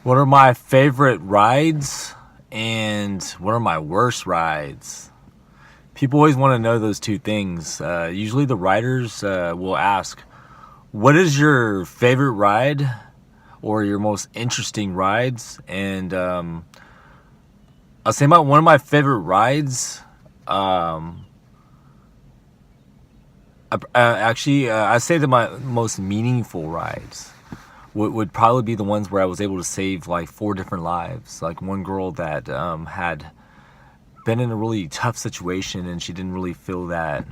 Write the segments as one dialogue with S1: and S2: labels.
S1: What are my favorite rides and what are my worst rides? People always want to know those two things. Usually the riders will ask, what is your favorite ride or your most interesting rides? And I'll say one of my favorite rides. I say that my most meaningful rides would probably be the ones where I was able to save like 4 different lives. Like one girl that had been in a really tough situation and she didn't really feel that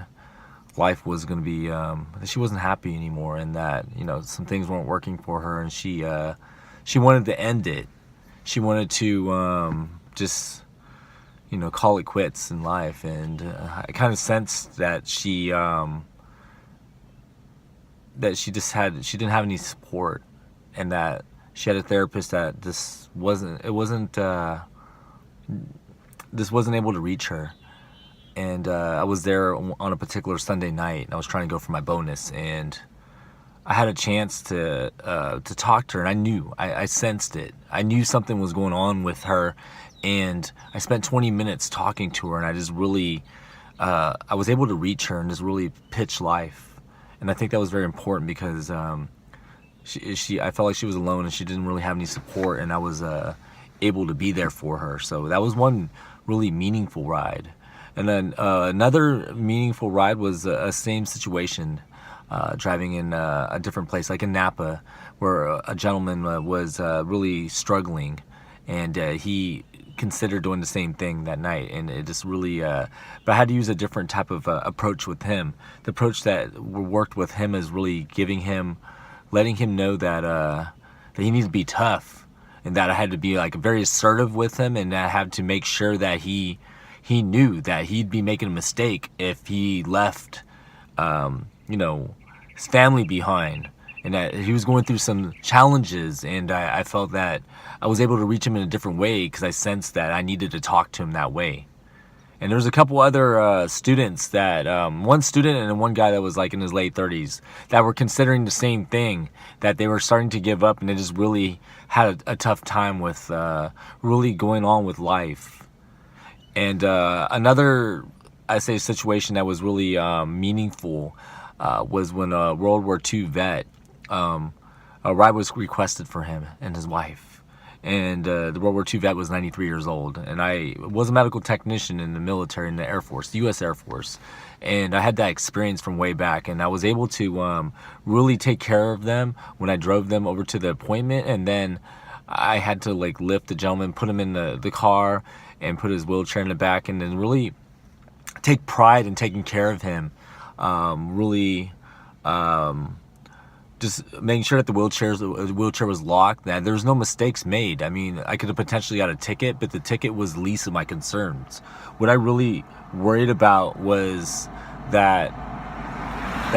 S1: life was going to be, that she wasn't happy anymore, and that, some things weren't working for her, and she wanted to end it. She wanted to just, call it quits in life. And I kind of sensed that she didn't have any support, and that she had a therapist that this wasn't able to reach her. And I was there on a particular Sunday night, and I was trying to go for my bonus, and I had a chance to talk to her, and I sensed it. I knew something was going on with her, and I spent 20 minutes talking to her, and I just really, I was able to reach her and just really pitch life. And I think that was very important because I felt like she was alone and she didn't really have any support, and I was able to be there for her. So that was one really meaningful ride. And then another meaningful ride was a same situation, driving in a different place, like in Napa, where a gentleman was really struggling, and he considered doing the same thing that night. And it just really, but I had to use a different type of approach with him. The approach that worked with him is really letting him know that that he needs to be tough, and that I had to be like very assertive with him, and I had to make sure that he knew that he'd be making a mistake if he left, his family behind, and that he was going through some challenges. And I felt that I was able to reach him in a different way because I sensed that I needed to talk to him that way. And there was a couple other students that, one student and one guy that was like in his late 30s, that were considering the same thing, that they were starting to give up, and they just really had a tough time with really going on with life. And another, I say, situation that was really meaningful was when a World War II vet, a ride was requested for him and his wife. And the World War II vet was 93 years old. And I was a medical technician in the military, in the Air Force, the U.S. Air Force. And I had that experience from way back. And I was able to really take care of them when I drove them over to the appointment. And then I had to lift the gentleman, put him in the car, and put his wheelchair in the back, and then really take pride in taking care of him. Really just making sure that the wheelchair was locked, that there was no mistakes made. I mean, I could have potentially got a ticket, but the ticket was least of my concerns. What I really worried about was that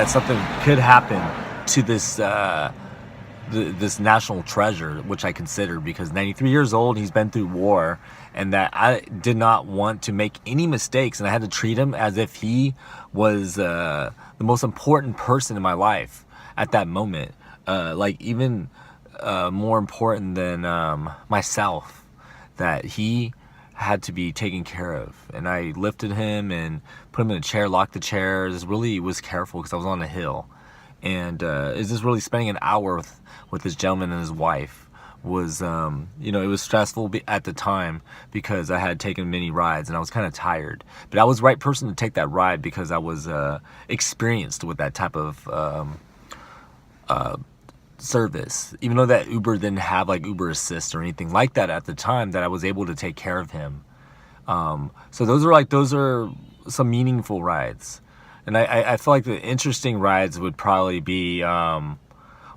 S1: something could happen to this this national treasure, which I consider, because 93 years old, he's been through war, and that I did not want to make any mistakes, and I had to treat him as if he was the most important person in my life at that moment, even more important than myself, that he had to be taken care of. And I lifted him and put him in a chair, locked the chair. Just really was careful because I was on a hill. And it's just really spending an hour with this gentleman and his wife was, it was stressful at the time because I had taken many rides and I was kind of tired. But I was the right person to take that ride because I was experienced with that type of service. Even though that Uber didn't have Uber Assist or anything like that at the time, that I was able to take care of him. So those are some meaningful rides. And I feel like the interesting rides would probably be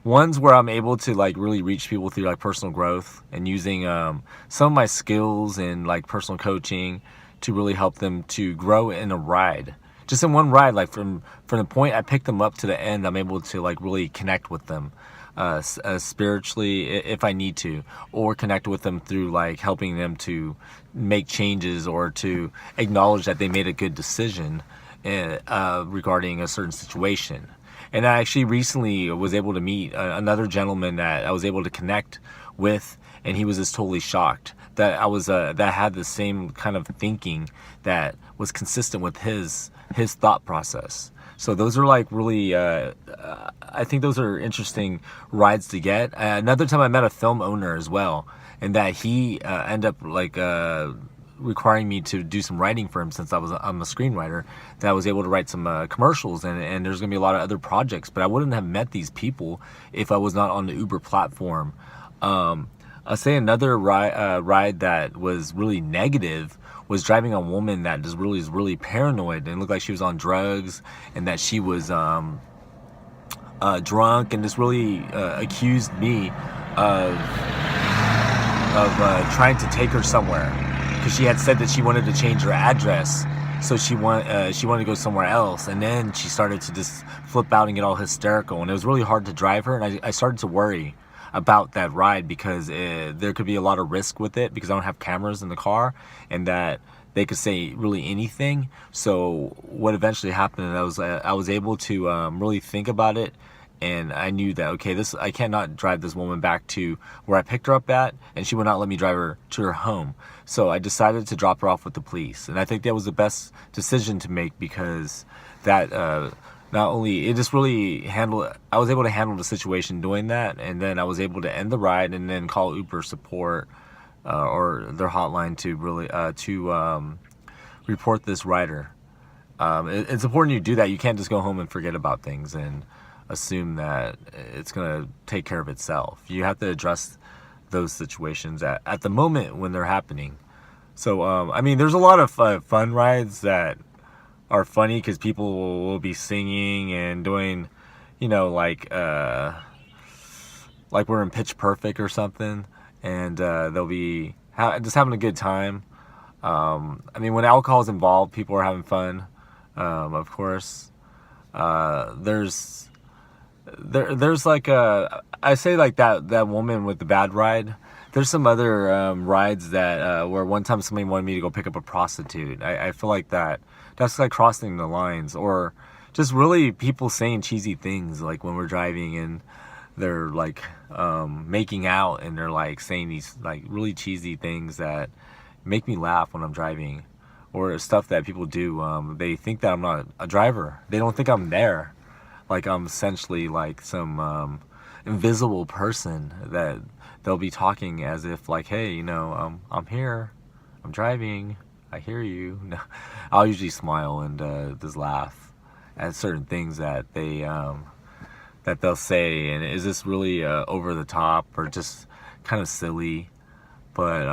S1: ones where I'm able to really reach people through personal growth and using some of my skills in personal coaching to really help them to grow in a ride. Just in one ride, from the point I pick them up to the end, I'm able to really connect with them spiritually if I need to, or connect with them through helping them to make changes or to acknowledge that they made a good decision regarding a certain situation. And I actually recently was able to meet another gentleman that I was able to connect with and he was just totally shocked that I was that had the same kind of thinking that was consistent with his thought process. So those are like really, I think those are interesting rides to get. Another time I met a film owner as well, and that he ended up like requiring me to do some writing for him since I'm a screenwriter, that I was able to write some commercials, and there's gonna be a lot of other projects, but I wouldn't have met these people if I was not on the Uber platform. I'll say another ride that was really negative was driving a woman that just really is really paranoid and looked like she was on drugs, and that she was drunk, and just really accused me of trying to take her somewhere, because she had said that she wanted to change her address, so she wanted to go somewhere else, and then she started to just flip out and get all hysterical, and it was really hard to drive her, and I started to worry about that ride, because there could be a lot of risk with it, because I don't have cameras in the car, and that they could say really anything. So what eventually happened, I was able to really think about it, and I knew that, okay, I cannot drive this woman back to where I picked her up at, and she would not let me drive her to her home. So I decided to drop her off with the police, and I think that was the best decision to make, because that not only it just really I was able to handle the situation doing that, and then I was able to end the ride and then call Uber support or their hotline to really report this rider. It's important you do that. You can't just go home and forget about things and assume that it's gonna take care of itself. You have to address those situations at the moment when they're happening. So I mean, there's a lot of fun rides that are funny, because people will be singing and doing, like we're in Pitch Perfect or something, and they'll be just having a good time. I mean, when alcohol is involved, people are having fun, of course. There's like I say, like that woman with the bad ride. There's some other rides that where one time somebody wanted me to go pick up a prostitute. I feel like that's like crossing the lines, or just really people saying cheesy things, like when we're driving and they're like making out, and they're like saying these like really cheesy things that make me laugh when I'm driving, or stuff that people do. They think that I'm not a driver. They don't think I'm there. Like I'm essentially like some invisible person that they'll be talking as if like, hey, I'm here, I'm driving, I hear you. No, I'll usually smile and just laugh at certain things that they'll say, and is this really over the top or just kind of silly? But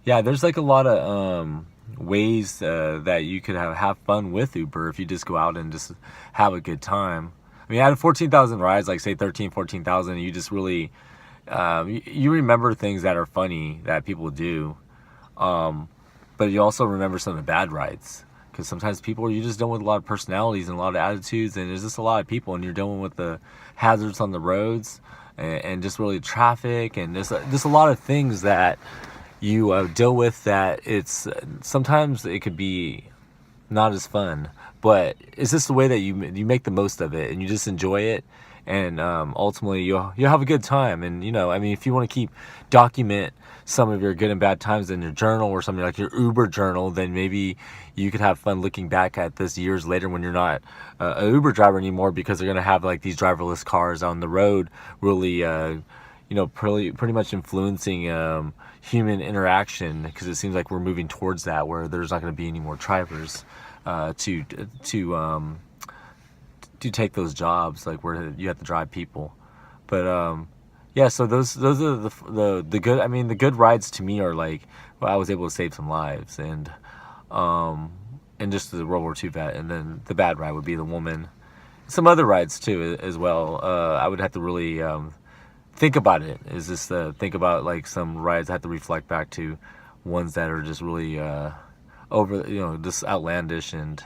S1: yeah, there's like a lot of ways that you could have fun with Uber if you just go out and just have a good time. I mean, out of 14,000 rides, like say 14,000, you just really you remember things that are funny that people do, but you also remember some of the bad rides, because sometimes you're just dealing with a lot of personalities and a lot of attitudes, and there's just a lot of people, and you're dealing with the hazards on the roads, and just really traffic, and there's a lot of things that you deal with, that it's sometimes it could be not as fun, but it's just the way that you make the most of it, and you just enjoy it, and ultimately you'll have a good time. And I mean, if you want to document some of your good and bad times in your journal, or something like your Uber journal, then maybe you could have fun looking back at this years later when you're not a Uber driver anymore, because they're gonna have like these driverless cars on the road, really pretty much influencing human interaction, because it seems like we're moving towards that, where there's not going to be any more drivers to take those jobs, like where you have to drive people. But yeah, so those are the good. I mean, the good rides to me are like, well, I was able to save some lives, and just the World War II vet. And then the bad ride would be the woman. Some other rides too as well. I would have to really think about it. Is this think about like some rides I have to reflect back to ones that are just really just outlandish, and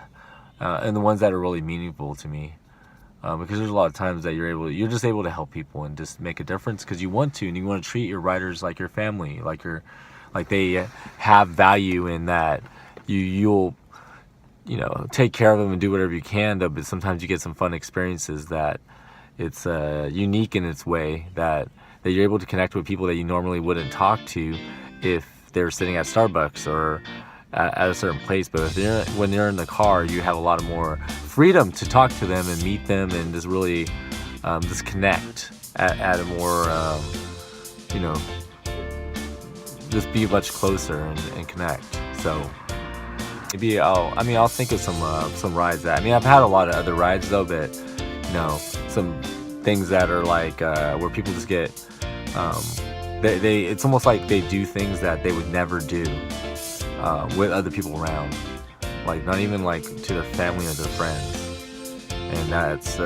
S1: the ones that are really meaningful to me, because there's a lot of times that you're just able to help people and just make a difference because you want to, and you want to treat your riders like your family, like they have value in that you'll take care of them and do whatever you can, though. But sometimes you get some fun experiences that it's unique in its way, that that you're able to connect with people that you normally wouldn't talk to if they're sitting at Starbucks or at a certain place. But when you're in the car, you have a lot of more freedom to talk to them and meet them and just really just connect at a more, just be much closer and connect. So maybe I'll think of some rides I've had a lot of other rides though, but some things that are like where people just get it's almost like they do things that they would never do with other people around, like not even like to their family or their friends. And that's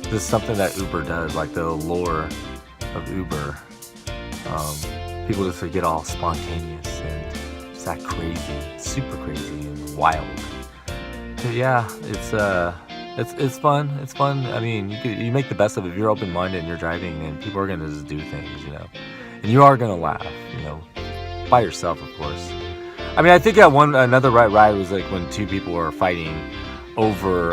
S1: just something that Uber does, like the allure of Uber. People just get all spontaneous and just act crazy, super crazy and wild. But yeah, it's fun. It's fun. I mean, you make the best of it. If you're open-minded and you're driving, and people are gonna just do things, and you are gonna laugh, by yourself, of course. I think another ride was like when two people were fighting over